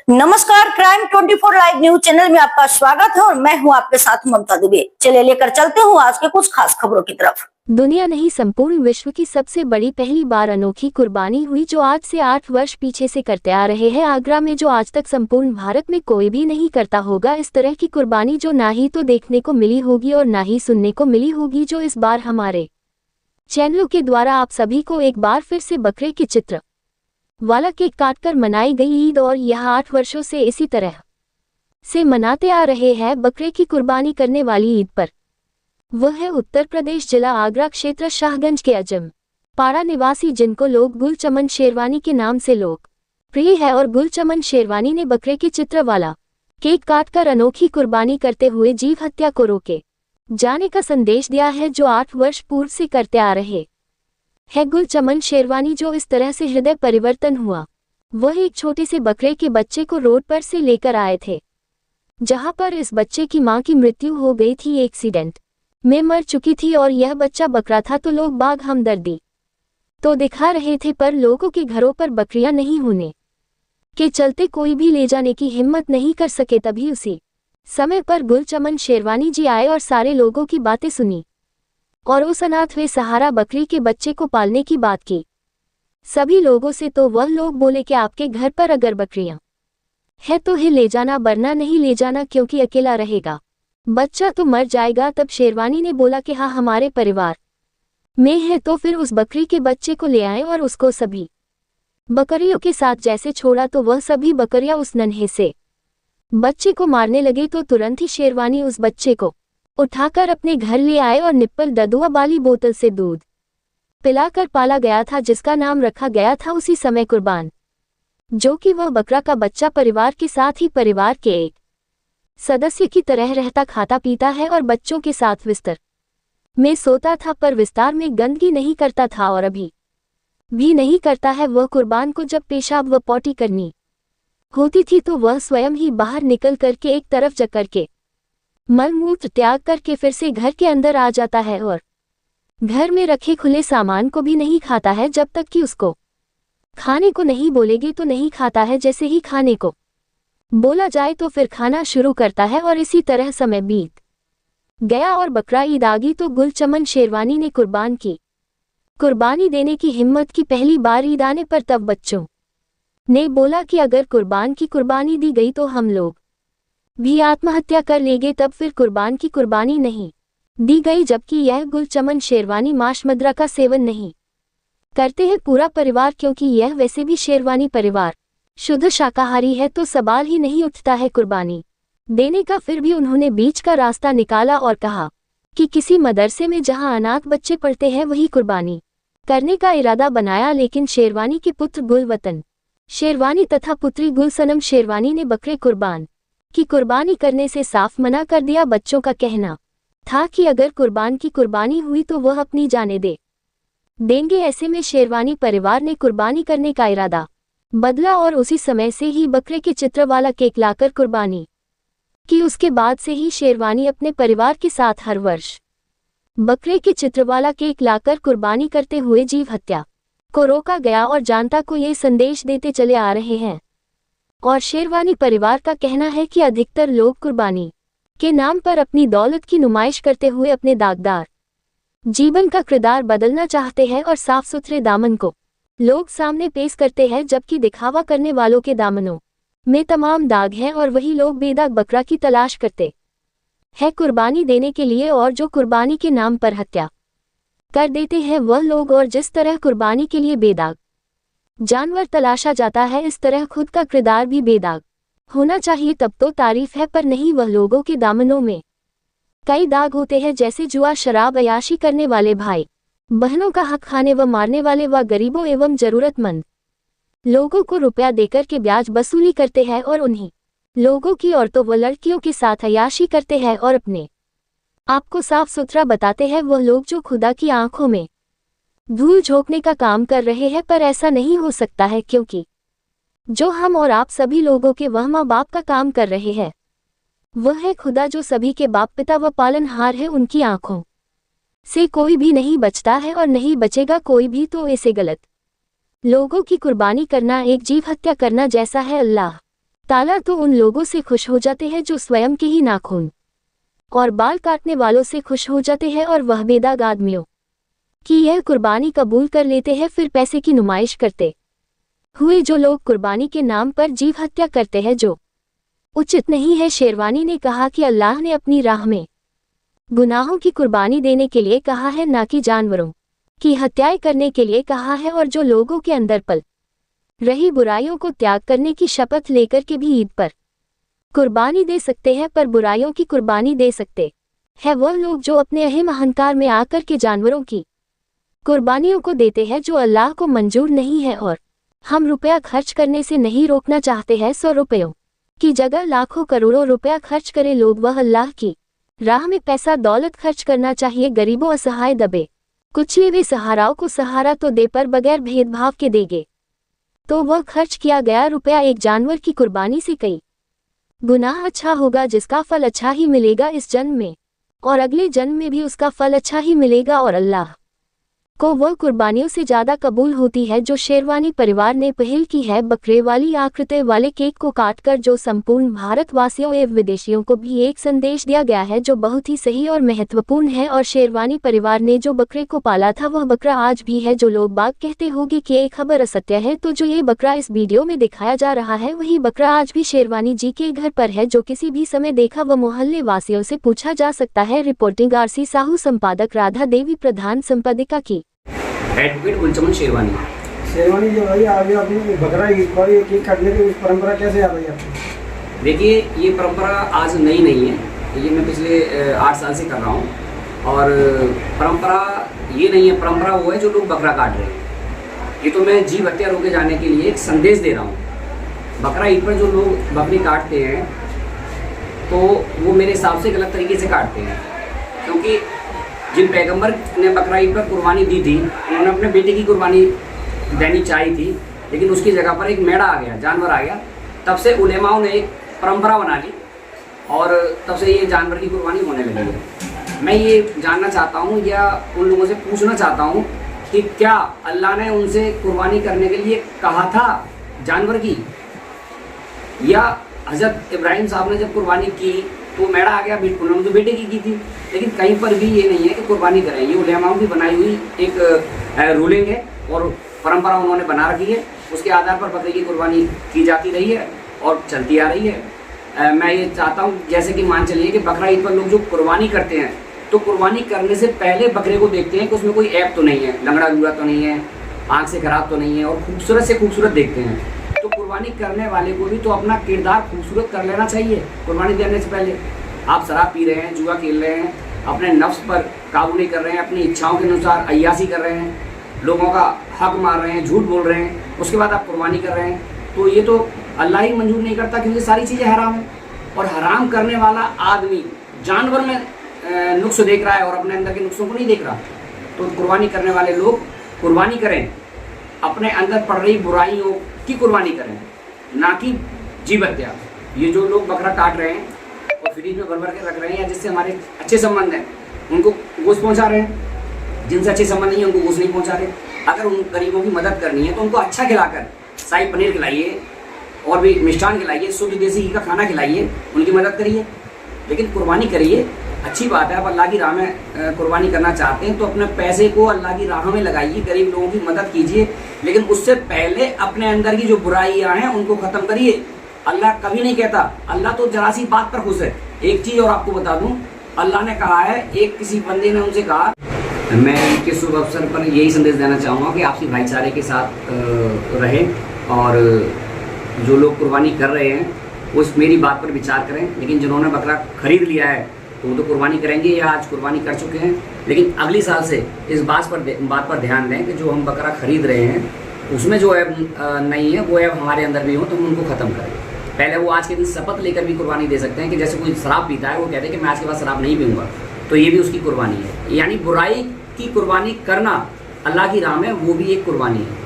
नमस्कार, crime 24 live news channel में आपका स्वागत है और मैं हूं आपके साथ ममता दुबे। चलिए लेकर चलते हूं आज के कुछ खास खबरों की तरफ। दुनिया नहीं संपूर्ण विश्व की सबसे बड़ी पहली बार अनोखी कुर्बानी हुई जो आज से 8 वर्ष पीछे से करते आ रहे हैं आगरा में, जो आज तक संपूर्ण भारत में कोई भी नहीं करता होगा। इस तरह की कुर्बानी जो ना ही तो देखने को मिली होगी और ना ही सुनने को मिली होगी, जो इस बार हमारे चैनलों के द्वारा आप सभी को एक बार फिर से बकरे के चित्र वाला केक काटकर मनाई गई ईद, और यह 8 वर्षों से इसी तरह से मनाते आ रहे हैं बकरे की कुर्बानी करने वाली ईद पर। वह है उत्तर प्रदेश जिला आगरा क्षेत्र शाहगंज के अजम पाड़ा निवासी, जिनको लोग गुल चमन शेरवानी के नाम से लोग प्रिय है, और गुल चमन शेरवानी ने बकरे के चित्र वाला केक काटकर अनोखी कुर्बानी करते हुए जीव हत्या को रोके जाने का संदेश दिया है, जो 8 वर्ष पूर्व से करते आ रहे है गुल चमन शेरवानी। जो इस तरह से हृदय परिवर्तन हुआ, वह एक छोटे से बकरे के बच्चे को रोड पर से लेकर आए थे, जहां पर इस बच्चे की मां की मृत्यु हो गई थी, एक्सीडेंट में मर चुकी थी, और यह बच्चा बकरा था। तो लोग बाग हमदर्दी तो दिखा रहे थे, पर लोगों के घरों पर बकरियां नहीं होने के चलते कोई भी ले जाने की हिम्मत नहीं कर सके। तभी उसी समय पर गुल चमन शेरवानी जी आए और सारे लोगों की बातें सुनी और उस अनाथ वे सहारा बकरी के बच्चे को पालने की बात की सभी लोगों से। तो वह लोग बोले कि आपके घर पर अगर बकरियां है तो ही ले जाना, वरना नहीं ले जाना, क्योंकि अकेला रहेगा, बच्चा तो मर जाएगा। तब शेरवानी ने बोला कि हाँ, हमारे परिवार में है, तो फिर उस बकरी के बच्चे को ले आए और उसको सभी बकरियों के साथ जैसे छोड़ा, तो वह सभी बकरियां उस नन्हे से बच्चे को मारने लगे। तो तुरंत ही शेरवानी उस बच्चे को उठाकर अपने घर ले आए और निप्पल ददुआ वाली बोतल से दूध पिलाकर पाला गया था, जिसका नाम रखा गया था उसी समय कुर्बान, जो कि वह बकरा का बच्चा परिवार के साथ ही परिवार के एक सदस्य की तरह रहता, खाता पीता है और बच्चों के साथ बिस्तर में सोता था, पर विस्तार में गंदगी नहीं करता था और अभी भी नहीं करता है। वह कुर्बान को जब पेशाब व पॉटी करनी होती थी, तो वह स्वयं ही बाहर निकल करके एक तरफ जा करके मलमूत्र त्याग करके फिर से घर के अंदर आ जाता है, और घर में रखे खुले सामान को भी नहीं खाता है जब तक कि उसको खाने को नहीं बोलेगी तो नहीं खाता है। जैसे ही खाने को बोला जाए तो फिर खाना शुरू करता है, और इसी तरह समय बीत गया और बकरा ईद आ गई। तो गुल चमन शेरवानी ने कुर्बानी देने की हिम्मत की पहली बार ईद आने पर। तब बच्चों ने बोला कि अगर कुर्बान की कुर्बानी दी गई तो हम लोग भी आत्महत्या कर लेंगे। तब फिर कुर्बान की कुर्बानी नहीं दी गई, जबकि यह गुल चमन शेरवानी मांस मदिरा का सेवन नहीं करते हैं पूरा परिवार, क्योंकि यह वैसे भी शेरवानी परिवार शुद्ध शाकाहारी है। तो सवाल ही नहीं उठता है कुर्बानी देने का। फिर भी उन्होंने बीच का रास्ता निकाला और कहा कि किसी मदरसे में जहां अनाथ बच्चे पढ़ते हैं वही कुर्बानी करने का इरादा बनाया। लेकिन शेरवानी के पुत्र गुलवतन शेरवानी तथा पुत्री गुलसनम शेरवानी ने बकरे कुर्बान की कुर्बानी करने से साफ मना कर दिया। बच्चों का कहना था कि अगर कुर्बान की कुर्बानी हुई तो वह अपनी जानें देंगे। ऐसे में शेरवानी परिवार ने कुर्बानी करने का इरादा बदला और उसी समय से ही बकरे के चित्र वाला केक लाकर कुर्बानी की। उसके बाद से ही शेरवानी अपने परिवार के साथ हर वर्ष बकरे के चित्र वाला केक लाकर कुर्बानी करते हुए जीव हत्या को रोका गया और जनता को ये संदेश देते चले आ रहे हैं। और शेरवानी परिवार का कहना है कि अधिकतर लोग कुर्बानी के नाम पर अपनी दौलत की नुमाइश करते हुए अपने दागदार जीवन का किरदार बदलना चाहते हैं, और साफ सुथरे दामन को लोग सामने पेश करते हैं, जबकि दिखावा करने वालों के दामनों में तमाम दाग हैं, और वही लोग बेदाग बकरा की तलाश करते हैं कुर्बानी देने के लिए, और जो कुर्बानी के नाम पर हत्या कर देते हैं वह लोग। और जिस तरह कुर्बानी के लिए बेदाग जानवर तलाशा जाता है, इस तरह खुद का किरदार भी बेदाग होना चाहिए, तब तो तारीफ है। पर नहीं, वह लोगों के दामनों में कई दाग होते हैं, जैसे जुआ, शराब, अयाशी करने वाले भाई बहनों का हक खाने व मारने वाले, व गरीबों एवं जरूरतमंद लोगों को रुपया देकर के ब्याज वसूली करते हैं, और उन्हीं लोगों की औरतों व लड़कियों के साथ अयाशी करते हैं और अपने आपको साफ सुथरा बताते हैं वह लोग जो खुदा की आंखों में धूल झोंकने का काम कर रहे हैं। पर ऐसा नहीं हो सकता है, क्योंकि जो हम और आप सभी लोगों के वह माँ बाप का काम कर रहे हैं, वह है खुदा, जो सभी के बाप पिता व पालनहार है। उनकी आंखों से कोई भी नहीं बचता है और नहीं बचेगा कोई भी। तो ऐसे गलत लोगों की कुर्बानी करना एक जीव हत्या करना जैसा है। अल्लाह ताला तो उन लोगों से खुश हो जाते हैं जो स्वयं के ही नाखून और बाल काटने वालों से खुश हो जाते हैं, और वह बेदाग आदमियों की यह कुर्बानी कबूल कर लेते हैं, फिर पैसे की नुमाइश करते हुए जो लोग कुर्बानी के नाम पर जीव हत्या करते हैं, जो उचित नहीं है। शेरवानी ने कहा कि अल्लाह ने अपनी राह में गुनाहों की कुर्बानी देने के लिए कहा है, ना कि जानवरों की हत्याएं करने के लिए कहा है, और जो लोगों के अंदर पल रही बुराइयों को त्याग करने की शपथ लेकर के भी ईद पर कुर्बानी दे सकते हैं, पर बुराइयों की कुर्बानी दे सकते हैं वह लोग जो अपने अहम अहंकार में आकर के जानवरों की कुर्बानियों को देते हैं जो अल्लाह को मंजूर नहीं है। और हम रुपया खर्च करने से नहीं रोकना चाहते हैं। 100 रुपयों की जगह लाखों करोड़ों रुपया खर्च करे लोग, वह अल्लाह की राह में पैसा दौलत खर्च करना चाहिए। गरीबों, असहाय, दबे कुचले हुए सहाराओं को सहारा तो दे, पर बगैर भेदभाव के देगे तो वह खर्च किया गया रुपया एक जानवर की कुर्बानी से कई गुनाह अच्छा होगा, जिसका फल अच्छा ही मिलेगा इस जन्म में, और अगले जन्म में भी उसका फल अच्छा ही मिलेगा, और अल्लाह को वह कुर्बानियों से ज्यादा कबूल होती है जो शेरवानी परिवार ने पहल की है। बकरे वाली आकृति वाले केक को काटकर जो संपूर्ण भारतवासियों एवं विदेशियों को भी एक संदेश दिया गया है जो बहुत ही सही और महत्वपूर्ण है। और शेरवानी परिवार ने जो बकरे को पाला था वह बकरा आज भी है। जो लोग बाग कहते होंगे कि ये खबर असत्य है, तो जो ये बकरा इस वीडियो में दिखाया जा रहा है वही बकरा आज भी शेरवानी जी के घर पर है, जो किसी भी समय देखा वह मोहल्ले वासियों से पूछा जा सकता है। रिपोर्टिंग आरसी साहू, संपादक राधा देवी, प्रधान संपादिका की एडवोकेट गुलचमन शेरवानी। शेरवानी जो भाई आगे अपनी बकरा ईद पर एक केक काटने की परंपरा कैसे आ गई आपको? देखिए, ये परंपरा आज नई नहीं है, ये मैं पिछले 8 साल से कर रहा हूँ। और परंपरा ये नहीं है, परंपरा वो है जो लोग बकरा काट रहे हैं। ये तो मैं जीव हत्या रोके जाने के लिए एक संदेश दे रहा हूँ। बकरा ईद पर जो लोग बकरी काटते हैं तो वो मेरे हिसाब से गलत तरीके से काटते हैं, क्योंकि जिन पैगंबर ने बकरा ईद पर कुर्बानी दी थी उन्होंने अपने बेटे की कुर्बानी देनी चाहिए थी, लेकिन उसकी जगह पर एक मेढ़ा आ गया, जानवर आ गया। तब से उलेमाओं ने एक परंपरा बना ली और तब से ये जानवर की कुर्बानी होने लगी है। मैं ये जानना चाहता हूँ या उन लोगों से पूछना चाहता हूँ कि क्या अल्लाह ने उनसे कुर्बानी करने के लिए कहा था जानवर की, या हज़रत इब्राहिम साहब ने जब कुर्बानी की तो मेढ़ा आ गया, उन्होंने तो बेटे की थी। लेकिन कहीं पर भी ये नहीं है कि कुर्बानी करें, ये उलेमाओं की बनाई हुई एक रूलिंग है और परंपरा उन्होंने बना रखी है। उसके आधार पर बकरे की कुर्बानी की जाती रही है और चलती आ रही है। मैं ये चाहता हूँ, जैसे कि मान चलिए कि बकरा ईद पर लोग जो कुर्बानी करते हैं तो कुर्बानी करने से पहले बकरे को देखते हैं कि उसमें कोई ऐप तो नहीं है, लंगड़ा लूड़ा तो नहीं है, आँख से खराब तो नहीं है, और खूबसूरत से खूबसूरत देखते हैं। तो कुर्बानी करने वाले को भी तो अपना किरदार खूबसूरत कर लेना चाहिए कुर्बानी देने से पहले। आप शराब पी रहे हैं, जुआ खेल रहे हैं, अपने नफ्स पर काबू नहीं कर रहे हैं, अपनी इच्छाओं के अनुसार अय्यासी कर रहे हैं, लोगों का हक मार रहे हैं, झूठ बोल रहे हैं, उसके बाद आप कुर्बानी कर रहे हैं, तो ये तो अल्लाह ही मंजूर नहीं करता, क्योंकि सारी चीज़ें हराम हैं। और हराम करने वाला आदमी जानवर में नुक्स देख रहा है और अपने अंदर के नुक्सों को नहीं देख रहा। तो कुर्बानी करने वाले लोग कुर्बानी करें, अपने अंदर पड़ रही बुराइयों की कुर्बानी करें, ना कि जीव हत्या। ये जो लोग बकरा काट रहे हैं और फ्रिज में भर भर के रख रहे हैं, या जिससे हमारे अच्छे संबंध हैं उनको गोश्त पहुंचा रहे हैं, जिनसे अच्छे संबंध नहीं है उनको गोश्त नहीं पहुंचा रहे। अगर उन गरीबों की मदद करनी है तो उनको अच्छा खिलाकर शाही पनीर खिलाइए और भी मिष्ठान खिलाइए, शुद्ध देसी घी का खाना खिलाइए, उनकी मदद करिए, लेकिन कुर्बानी करिए। अच्छी बात है, आप अल्लाह की राह में कुर्बानी करना चाहते हैं तो अपने पैसे को अल्लाह की राह में लगाइए, गरीब लोगों की मदद कीजिए, लेकिन उससे पहले अपने अंदर की जो बुराइयां हैं उनको ख़त्म करिए। अल्लाह कभी नहीं कहता, अल्लाह तो जरा सी बात पर खुश है। एक चीज़ और आपको बता दूं, अल्लाह ने कहा है, एक किसी बंदे ने उनसे कहा, मैं इनके शुभ अवसर पर यही संदेश देना चाहूँगा कि आपसी भाईचारे के साथ रहें, और जो लोग कुर्बानी कर रहे हैं उस मेरी बात पर विचार करें। लेकिन जिन्होंने बकरा खरीद लिया है तो वो तो कुर्बानी करेंगे या आज कुर्बानी कर चुके हैं, लेकिन अगली साल से इस बात पर ध्यान दें कि जो हम बकरा खरीद रहे हैं उसमें जो ऐप नहीं है वो ऐप हमारे अंदर भी हो, तो हम उनको ख़त्म करें। पहले वो आज के दिन शपथ लेकर भी कुर्बानी दे सकते हैं कि जैसे कोई शराब पीता है वो कहते हैं कि मैं आज के बाद शराब नहीं पीऊँगा, तो ये भी उसकी कुर्बानी है। यानी बुराई की कुर्बानी करना अल्लाह की राह में, वो भी एक कुर्बानी है।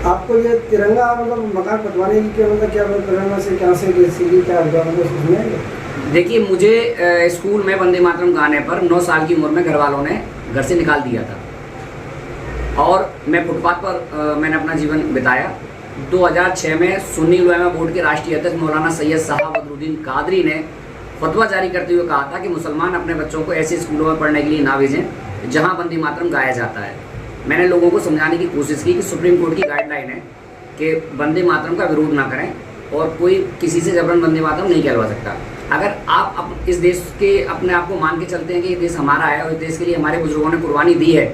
आपको ये तिरंगा मतलब मकान पटवाने की क्या मतलब, क्या तिरंगा से क्या से क्या होगा मतलब उसमें? देखिए, मुझे स्कूल में वंदे मातरम गाने पर 9 साल की उम्र में घर वालों ने घर से निकाल दिया था और मैं फुटपाथ पर मैंने अपना जीवन बिताया। 2006 में सुन्नी उलमा बोर्ड के राष्ट्रीय अध्यक्ष मौलाना सैयद साहब बदरुद्दीन कादरी ने फतवा जारी करते हुए कहा था कि मुसलमान अपने बच्चों को ऐसे स्कूलों में पढ़ने के लिए ना भेजें जहां वंदे मातरम गाया जाता है। मैंने लोगों को समझाने की कोशिश की कि सुप्रीम कोर्ट की गाइडलाइन है कि वंदे मातरम का विरोध ना करें और कोई किसी से जबरन वंदे मातरम नहीं कहलवा सकता। अगर आप इस देश के अपने आप को मान के चलते हैं कि ये देश हमारा है और इस देश के लिए हमारे बुजुर्गों ने कुर्बानी दी है,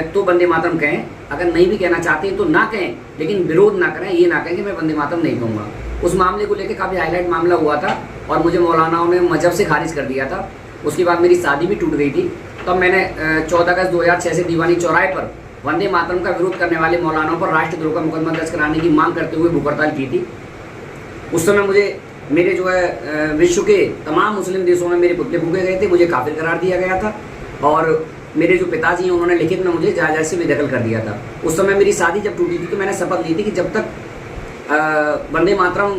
तो वंदे मातरम कहें। अगर नहीं भी कहना चाहते हैं तो ना कहें, लेकिन विरोध ना करें, ये ना कहें कि मैं वंदे मातरम नहीं कहूँगा। उस मामले को लेकर काफ़ी हाईलाइट मामला हुआ था और मुझे मौलानाओं ने मजहब से खारिज कर दिया था। उसके बाद मेरी शादी भी टूट गई थी। तब मैंने 14 अगस्त 2006 से दीवानी चौराहे पर वंदे मातरम का विरोध करने वाले मौलानाओं पर राष्ट्रद्रोह का मुकदमा दर्ज कराने की मांग करते हुए भूख हड़ताल की थी। उस समय मुझे मेरे जो है विश्व के तमाम मुस्लिम देशों में मेरे पुतले फूके गए थे, मुझे काफिर करार दिया गया था और मेरे जो पिताजी हैं उन्होंने लिखित में मुझे जायज से बेदखल कर दिया था। उस समय मेरी शादी जब टूटी थी तो मैंने शपथ ली थी कि जब तक वंदे मातरम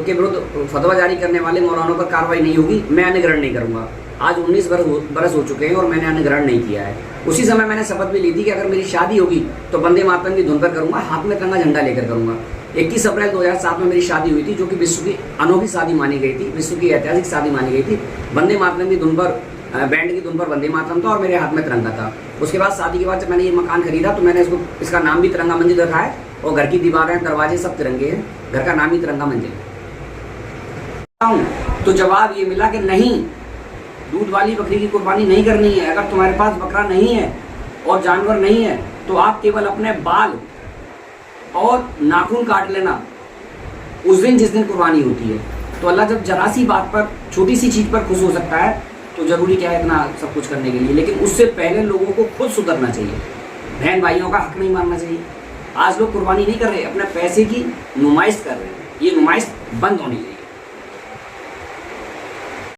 के विरुद्ध फतवा जारी करने वाले मौलानों पर कार्रवाई नहीं होगी, मैं अन्य ग्रहण नहीं करूँगा। आज 19 बरस हो चुके हैं और मैंने अन्य ग्रहण नहीं किया है। उसी समय मैंने शपथ भी ली थी कि अगर मेरी शादी होगी तो वंदे मातरम की धुन पर करूँगा, हाथ में तिरंगा झंडा लेकर करूँगा। 21 अप्रैल 2007 में मेरी शादी हुई थी, जो कि विश्व की अनोखी शादी मानी गई थी, विश्व की ऐतिहासिक शादी मानी गई थी। वंदे मातरम की धुन पर, बैंड की धुन पर वंदे मातरम था और मेरे हाथ में तिरंगा था। उसके बाद शादी के बाद जब मैंने ये मकान खरीदा तो मैंने इसका नाम भी तिरंगा मंजिल रखा है और घर की दीवारें, दरवाजे सब तिरंगे हैं। घर का नाम ही तिरंगा मंजिल है। तो जवाब ये मिला कि नहीं, दूध वाली बकरी की कुर्बानी नहीं करनी है। अगर तुम्हारे पास बकरा नहीं है और जानवर नहीं है तो आप केवल अपने बाल और नाखून काट लेना उस दिन जिस दिन कुर्बानी होती है। तो अल्लाह जब जरा सी बात पर, छोटी सी चीज़ पर खुश हो सकता है तो ज़रूरी क्या है इतना सब कुछ करने के लिए। लेकिन उससे पहले लोगों को खुद सुधरना चाहिए, बहन भाइयों का हक नहीं मारना चाहिए। आज लोग कुर्बानी नहीं कर रहे, अपने पैसे की नुमाइश कर रहे हैं। ये नुमाइश बंद होनी चाहिए।